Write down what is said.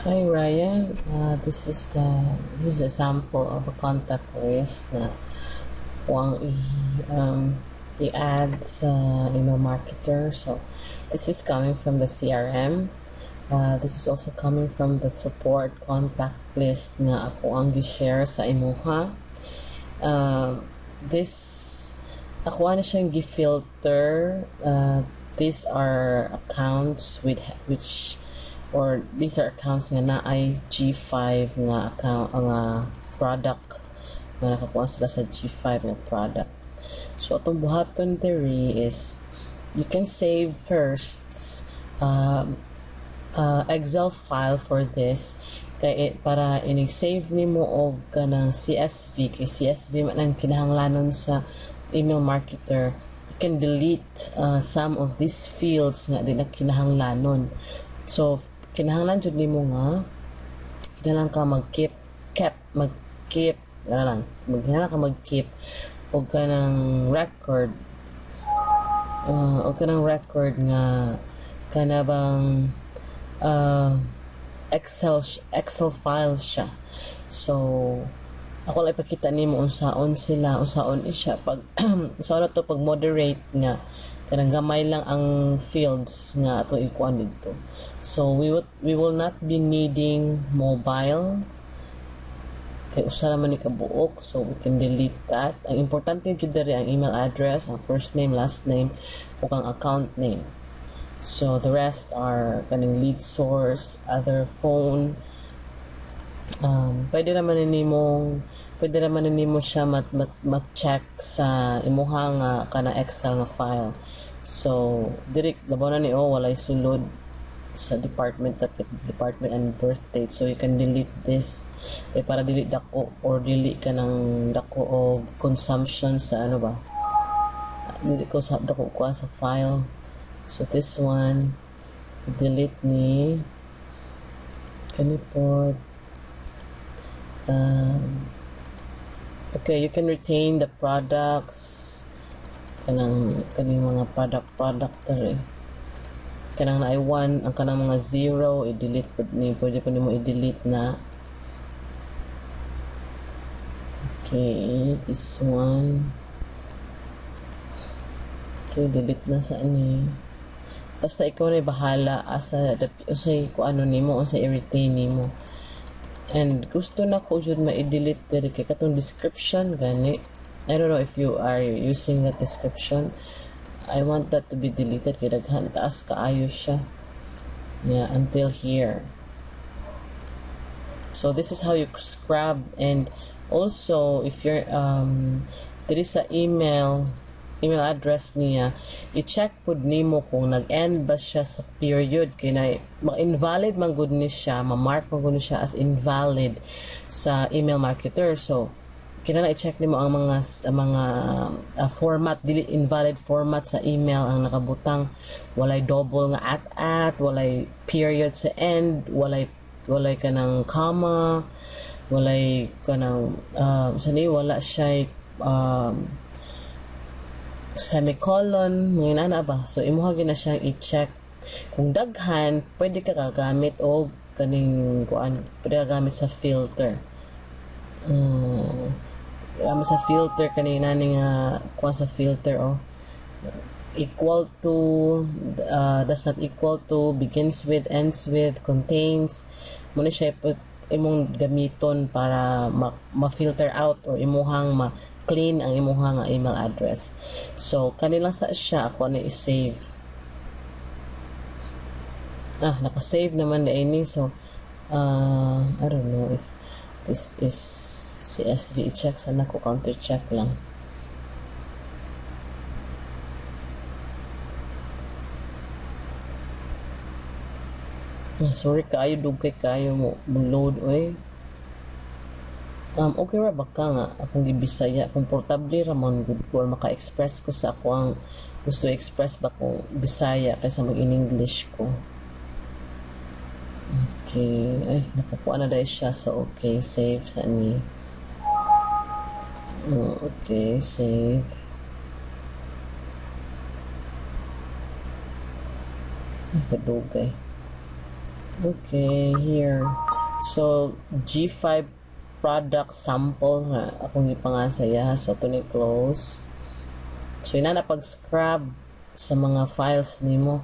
Hi Ryan, this is a sample of a contact list na kuang i-add sa email marketer. So this is coming from the CRM. This is also coming from the support contact list nga ako ang gi-share sa imuha. This ako na siyang gi-filter. These are accounts or these are accounts nga na ay G5 nga account nga product nga nakakuha sila sa G5 nga product. So atong buhaton diri is you can save first Excel file for this kay para ini-save nimo og kanang CSV kay CSV man ang kinahanglanon sa email marketer. You can delete some of these fields nga di na kinahanglanon. So kinahanglan jud nimo nga kinahanglan ka mag-keep og kanang record nga kanabang Excel file siya. So ako lang ipakita nimo unsaon siya pag unsaon to pag moderate nga kanang gamay lang ang fields nga ato ikuan dito. So we will not be needing mobile kay usa naman ni kabuok, so we can delete that. Ang importante jud diri ang email address, ang first name, last name ug ang account name. So the rest are kaning lead source, other phone. Pwede naman nimo siya mat-check sa imuha nga kana Excel nga file. So direct labaw na ni walay sulod sa department and birth date, so you can delete this para delete dako or delete ka ng dako o consumption sa ano ba delete ko sa dako ko sa file. So this one delete ni kanipot. Okay, you can retain the products kaning mga product dere. Kanang na I1 ang kanang mga 0 i-delete pwede pa nimo i-delete na. Okay, this one. Okay, delete na sa ani. Basta ikaw na bahala asa usay ko ano nimo unsa i-retain nimo. And gusto na ko jud ma-delete diri kay katong description gani. I don't know if you are using that description. I want that to be deleted kay daghan taas kaayo siya. Yeah, until here. So this is how you scrub. And also if you're there is a email address niya, i-check pud nimo kung nag-end ba siya sa period kay na ma-invalid man gud ni siya, ma-mark man gud ni siya as invalid sa email marketer. So kinahanglan i-check nimo ang mga format, dili invalid format sa email ang nakabutang, walay double nga at, walay period sa end, walay kanang comma, walay kanang wala siya semicolon, ngayon ana ba. So imuha gina siyang i-check. Kung daghan pwede ka gagamit og kaning pwede ka gamit sa filter. Sa filter kanina ning kuha sa filter equal to, does not equal to, begins with, ends with, contains. Muna siya imong gamiton para ma-filter out or imuhang ma-clean ang imuhang nga email address. So kanila sa siya ako na i-save. Naka-save naman na ini. So I don't know if this is CSV. I-check sana ko, counter check lang. Sorry kayo, dugay kayo mo load oy. Okay ra baka nga akong gibisaya, komportable ra man gud ko or maka-express ko sa ako ang gusto express ba ko Bisaya kaysa mag-in-English ko. Okay, nakakuha na dahil siya. So okay, save sa ni. Okay, save. Kadugay. Okay, here. So, G5 product sample nga akong ipangasaya. So, ito ni close. So, ina na pag-scrub sa mga files nimo.